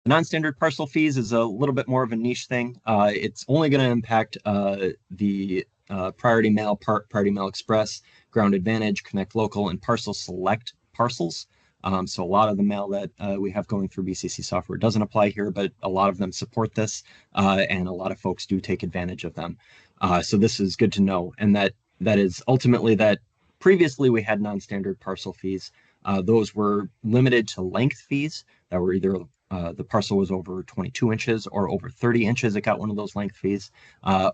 The non-standard parcel fees is a little bit more of a niche thing. It's only going to impact the Priority Mail, Priority Mail Express, Ground Advantage, Connect Local, and Parcel Select parcels. So a lot of the mail that we have going through BCC software doesn't apply here, but a lot of them support this, and a lot of folks do take advantage of them. So this is good to know, and that is ultimately that previously we had non-standard parcel fees. Those were limited to length fees that were either the parcel was over 22 inches or over 30 inches, it got one of those length fees,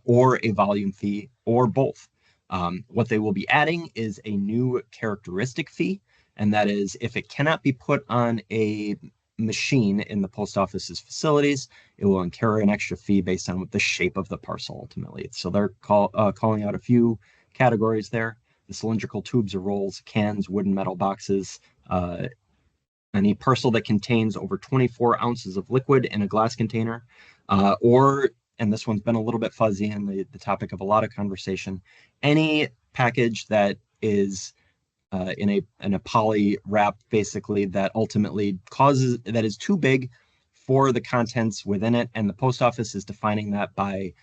or a volume fee, or both. What they will be adding is a new characteristic fee, and that is if it cannot be put on a machine in the post office's facilities, it will incur an extra fee based on the shape of the parcel ultimately. So they're calling out a few categories there: the cylindrical tubes or rolls, cans, wooden metal boxes, any parcel that contains over 24 ounces of liquid in a glass container, or, and this one's been a little bit fuzzy and the topic of a lot of conversation, any package that is in a poly wrap, basically, that ultimately that is too big for the contents within it. And the post office is defining that by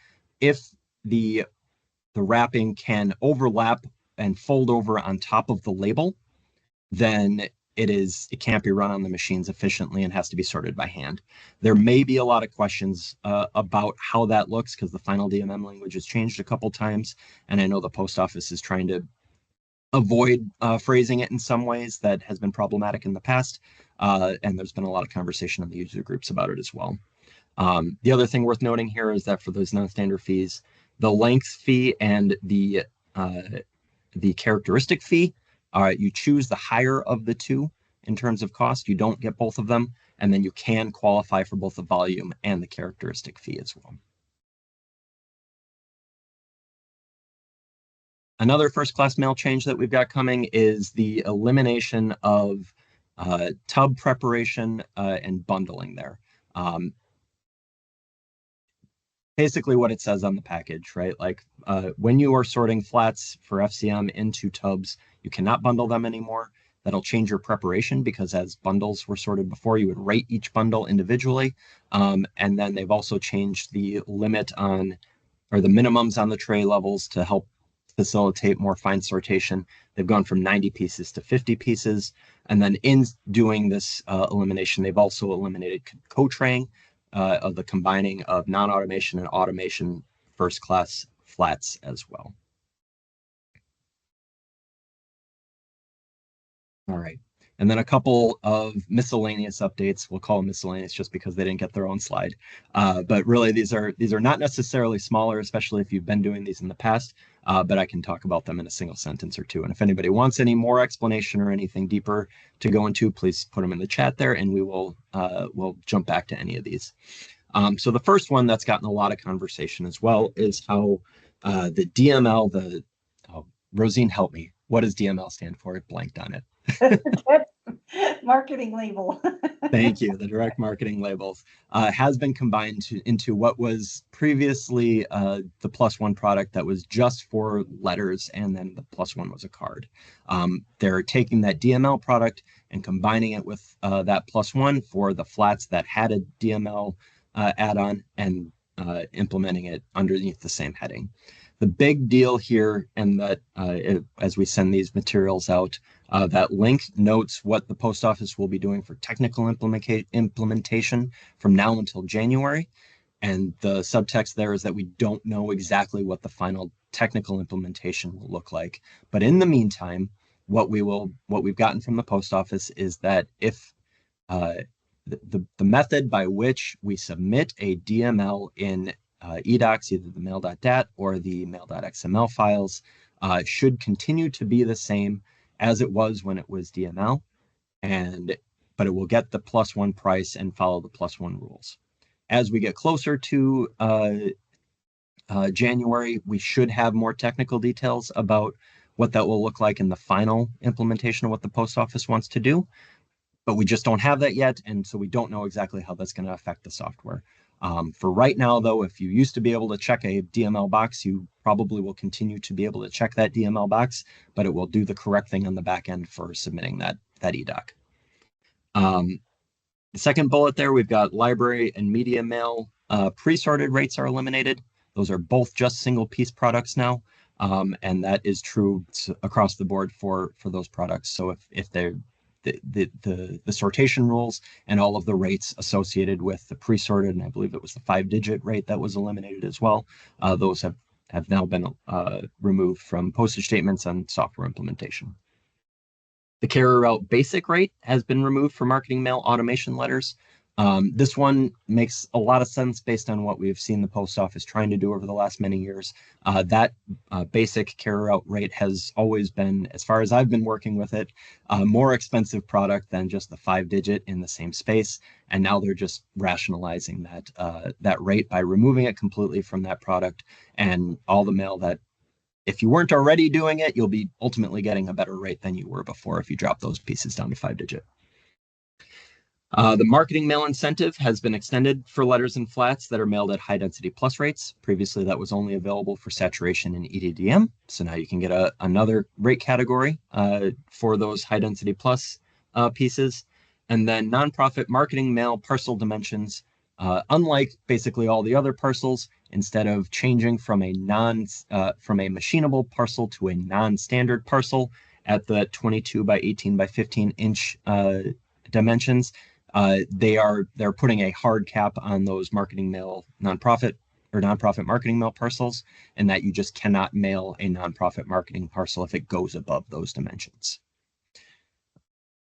if the wrapping can overlap and fold over on top of the label, then it can't be run on the machines efficiently and has to be sorted by hand. There may be a lot of questions about how that looks because the final DMM language has changed a couple times, and I know the post office is trying to avoid phrasing it in some ways that has been problematic in the past, and there's been a lot of conversation in the user groups about it as well. The other thing worth noting here is that for those non-standard fees, the length fee and the characteristic fee, you choose the higher of the two in terms of cost. You don't get both of them, and then you can qualify for both the volume and the characteristic fee as well. Another first-class mail change that we've got coming is the elimination of tub preparation and bundling there. Basically what it says on the package, right? Like when you are sorting flats for FCM into tubs, you cannot bundle them anymore. That'll change your preparation because as bundles were sorted before, you would rate each bundle individually. And then they've also changed the limit on, or the minimums on the tray levels to help facilitate more fine sortation. They've gone from 90 pieces to 50 pieces. And then in doing this elimination, they've also eliminated co-traying, of the combining of non-automation and automation first-class flats as well. All right. And then a couple of miscellaneous updates. We'll call them miscellaneous just because they didn't get their own slide. But really, these are not necessarily smaller, especially if you've been doing these in the past. But I can talk about them in a single sentence or two. And if anybody wants any more explanation or anything deeper to go into, please put them in the chat there, and we'll jump back to any of these. So the first one that's gotten a lot of conversation as well is how the DML, Rosine, help me. What does DML stand for? It blanked on it. Marketing label. Thank you. The direct marketing labels has been combined into what was previously the +1 product that was just for letters, and then the +1 was a card. They're taking that DML product and combining it with that +1 for the flats that had a DML add-on and implementing it underneath the same heading. The big deal here, and that as we send these materials out, that link notes what the post office will be doing for technical implementation from now until January. And the subtext there is that we don't know exactly what the final technical implementation will look like. But in the meantime, what we've gotten from the post office is that if the method by which we submit a DML in eDocs, either the mail.dat or the mail.xml files, should continue to be the same as it was when it was DML, but it will get the +1 price and follow the +1 rules. As we get closer to January, we should have more technical details about what that will look like in the final implementation of what the post office wants to do, but we just don't have that yet, and so we don't know exactly how that's going to affect the software. For right now, though, if you used to be able to check a DML box, you probably will continue to be able to check that DML box, but it will do the correct thing on the back end for submitting that eDoc. The second bullet there, we've got library and media mail. Pre-sorted rates are eliminated. Those are both just single piece products now. And that is true across the board for those products. So if they're the sortation rules and all of the rates associated with the pre-sorted, and I believe it was the 5-digit rate that was eliminated as well. Those have now been removed from postage statements and software implementation. The carrier route basic rate has been removed for marketing mail automation letters. This one makes a lot of sense based on what we've seen the post office trying to do over the last many years. That basic carrier route rate has always been, as far as I've been working with it, a more expensive product than just the 5-digit in the same space. And now they're just rationalizing that rate by removing it completely from that product, and all the mail that, if you weren't already doing it, you'll be ultimately getting a better rate than you were before if you drop those pieces down to 5-digit. The marketing mail incentive has been extended for letters and flats that are mailed at high density plus rates. Previously, that was only available for saturation and EDDM. So now you can get another rate category for those high density plus pieces. And then nonprofit marketing mail parcel dimensions. Unlike basically all the other parcels, instead of changing from a machinable parcel to a non-standard parcel at the 22 by 18 by 15 inch dimensions, they're putting a hard cap on those marketing mail nonprofit marketing mail parcels, and that you just cannot mail a nonprofit marketing parcel if it goes above those dimensions.